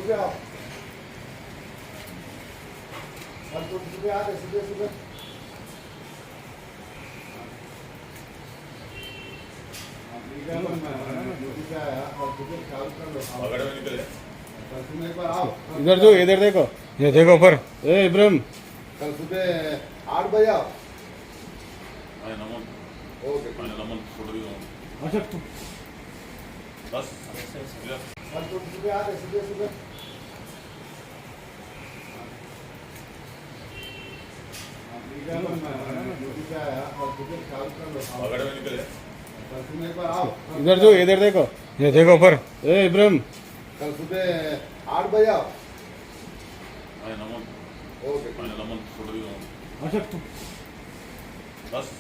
सुबह आओ, कल तो सुबह आते सुबह सुबह। एक बार आओ, इधर जो इधर देखो, ये देखो पर ए इब्राहिम कल सुबह 8 बजे आओ। ఆయన నమ్మను ओके ఆయన నమ్మను చూడదు अच्छा బస్ कल तो सुबह आते सुबह सुबह। పగడ వెనుకలే एक बार आओ, इधर जो इधर देखो, ये देखो पर ए इब्राहिम कल सुबह 8 बजे आओ। ఆయన నమ్మను ओके ఆయన నమ్మను చూడదు अच्छा బస్